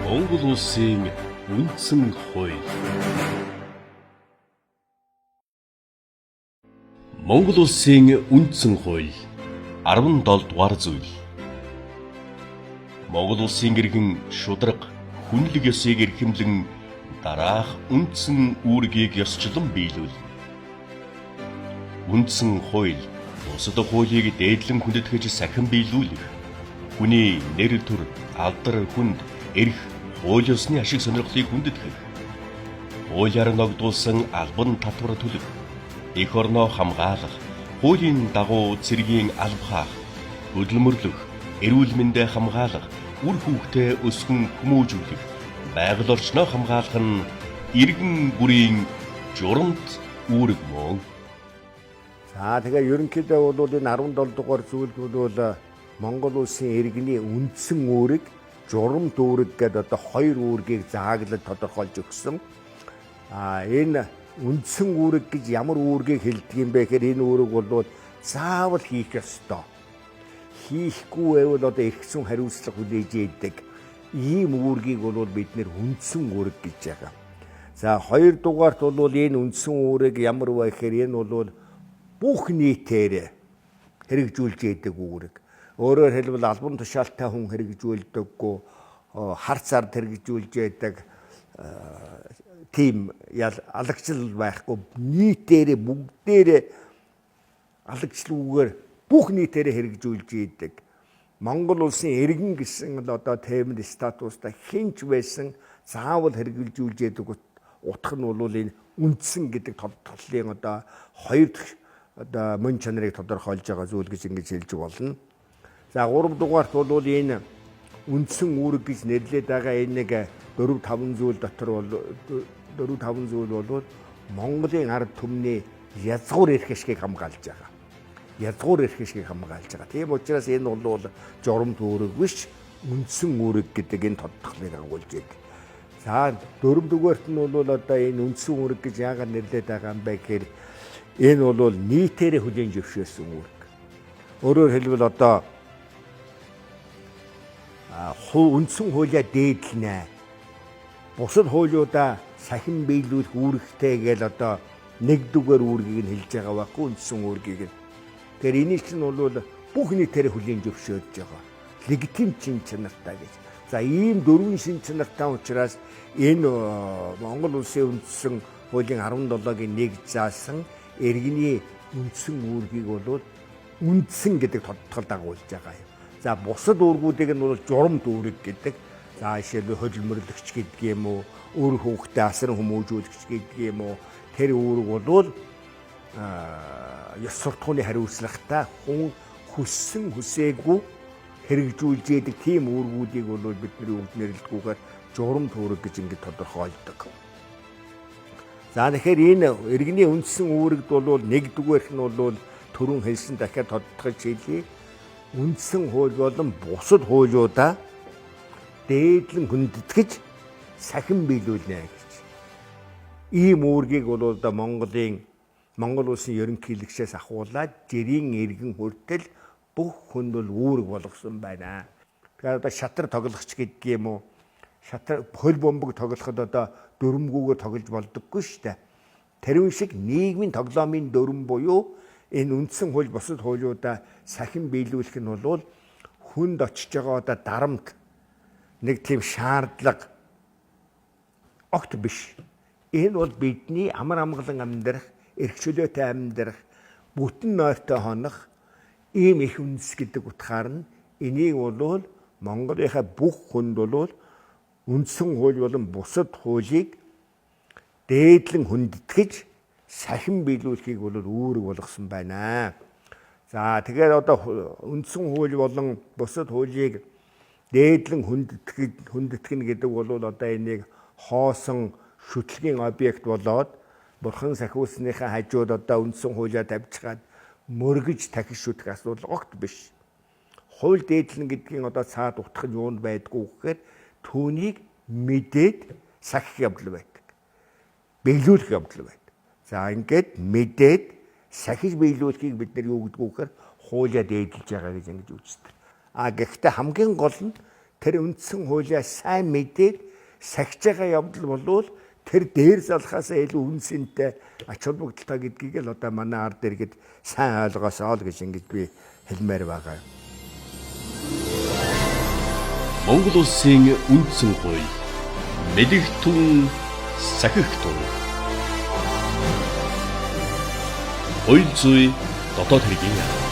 Монгол улсын үндсэн хууль. Монгол улсын үндсэн хууль 17 дугаар зүйл. Монгол улсын иргэн шударга хүнлэг ёсыг эрхэмлэн дараах үндсэн үүргийг ёсчлон биелүүлнэ. Үндсэн хууль бусад хуулийг дээдлэн хүндэтгэж сахин биелүүлэх, хүний нэр төр, алдар, хүнд, эрх, хууль ёсны ашиг сонирхлыг хүндэтгэх, хуулиар ногдуулсан албан татвар төлөх, эх орноо хамгаалах, хуулийн дагуу цэргийн албахаах, хөдөлмөрлөх, эрүүл мэндэ хамгаалах, үр хүүхдээ өсгөн хүмүүжүүлэх, байгаль орчноо хамгаалах нь иргэн бүрийн журамт үүрэг мөн. За тэгээ ерөнхийдөө бол энэ 17 дугаар зүйл бол Монгол улсын иргэний үндсэн үүрэг, журамт үүрэг гэдэг одоо хоёр үүргийг зааглаж тодорхойлж өгсөн. Энэ үндсэн үүрэг гэж ямар үүргийг хэлдэг юм бэ гэхээр энэ үүрэг бол заавал хийх ёстой. Хийхгүй байвал одоо эрх зүйн хариуцлага хүлээж ээдэг ийм үүргийг бол бид нэр үндсэн үүрэг гэж байгаа. За хоёрдугаарт бол энэ үндсэн үүрэг ямар вэ гэхээр энэ бол бүх нийтээр хэрэгжүүлж ээдэг үүрэг. Өөрөөр хэлбэл албан тушаалтай хүн хэрэгжүүлдэггүй, хар цард хэрэгжүүлж ээдэг тийм алагчлал байхгүй, нийтээр бүгдээр алагчлалгүйгээр бүх нийтээр хэрэгжүүлж ээдэг. Монгол улсын иргэн гэсэн одоо тэмд статустай хинч байсан заавал хэрэгжүүлж ээдэг утга нь бол энэ үндсэн гэдэг тодорхойллын одоо хоёр дахь одоо мөн чанарыг тодорхойлж байгаа зүйл гэж ингэж хэлж болно. За 3 дугаарт бол энэ үндсэн үүрэг гэж нэрлээд байгаа энэ нэг 4-5 зүйл дотор бол 4-5 зүйл бол Монголын ард түмний язгуур эрх ашгийг хамгаалж байгаа. Язгуур эрх ашгийг хамгаалж байгаа. Тийм учраас энэ бол журамт үүрэг биш, үндсэн үүрэг гэдэг энэ тодорхойлыг агуулж байна. За 4 дугаарт нь бол одоо энэ үндсэн үүрэг гэж яагаад нэрлээд байгаа юм бэ гэхээр энэ бол нийтээр хүлээн зөвшөөрсөн үүрэг. Өөрөөр хэлбэл одоо үндсэн хуулиа дээдлэнэ. Бусад хуулиудаа сахин биелүүлэх үүрэгтэй гэж одоо нэг дугаар үүргийг нь хэлж байгаа байхгүй үндсэн үүргийг нь. Тэгэхээр энийг чинь бол бүх нийтээр хүлээн зөвшөөрж байгаа. Легитим шин чанартай гэж. За ийм дөрвөн шин чанартай учраас энэ Монгол улсын үндсэн хуулийн 17-гийн нэг заасан иргэний үндсэн үүргийг бол үндсэн гэдэг тодтол дагуулж байгаа юм. За бусад үүргүүдийг нь бол журамт үүрэг гэдэг. За жишээлбэл хөдөлмөрлөгч гэдэг юм уу, өөр хүүхдээ асран хүмүүжүүлэгч гэдэг юм уу. Тэр үүрэг бол ёс суртахууны хариуцлагатай хүн хүссэн хүсээгүй хэрэгжүүлж яадаг тийм үүргүүдийг бол бидний өвд нэрлэлгүйгээр журамт үүрэг гэж ингэ тодорхойлдог. За тэгэхээр энэ иргэний үндсэн үүрэгд бол нэгдүгээрх нь бол түрүүн хэлсэн дахиад тодтогч хэлье. Үндсэн хууль болон бусад хуулиудаа дээдлэн хүндэтгэж сахин биелүүлнэ гэж. Ийм үүргийг бол одоо Монгол улсын ерөнхийлөгчөөс ахуулаад жирийн иргэн хүртэл бүх хүнд бол үүрэг болгосон байна. Тэгэхээр одоо шатар тоглогч гэдэг юм уу? Шатар хөл бомбог тоглоход одоо дүрмгүүгээр тоглож болдоггүй шүү дээ. Тэрүүн шиг нийгмийн тоглоомын дүрм буюу энэ үндсэн хууль бусад хуулиудаа сахин биелүүлэх нь бол хүнд очиж байгаа одоо дарамт нэг тийм шаардлага огт биш. Энэ бол бидний амар амгалан амьдрах, эрх чөлөөтэй амьдрах, бүтэн нойртой хонох ийм их үндэс гэдэг утгаар нь энийг бол Монголынхаа бүх хүнд бол үндсэн хууль болон бусад хуулийг дээдлэн хүндэтгэж сахин биелүүлэхийг бол үүрэг болгосон байна. За тэгээд одоо үндсэн хууль болон бусад хуулийг дээдлэн хүндэтгэнэ гэдэг бол одоо энийг хоосон шүтлгийн объект болоод бурхан сахиусныхаа хажууд одоо үндсэн хуулиа тавьчихад мөргөж тахиж шүтэх асуудал огт биш. Хууль дээдлэн гэдгийн одоо цаад утга нь юунд байдгүй гэхээр түүнийг мэдээд сахих явдал байдаг. Биелүүлэх явдал байдаг. За ингээд мэдээд сахиж биелүүлэхийг бид нар юу гэдэг вэ гэхээр хуулиа дээдлэж байгаа гэж ингэж үздэг. Гэхдээ хамгийн гол нь тэр үндсэн хуулиа сайн мэдээд сахиж байгаа явдал болвол тэр дээр залхаасаа илүү үнсэнтэй ач холбогдолтой гэдгийг л одоо манай ард иргэд сайн ойлгосоо л гэж ингэж би хэлмээр байгаа. Монгол улсын үндсэн хууль мэдэгтэн сахигтун. Хууль зүйн дотоод хэргийн яам.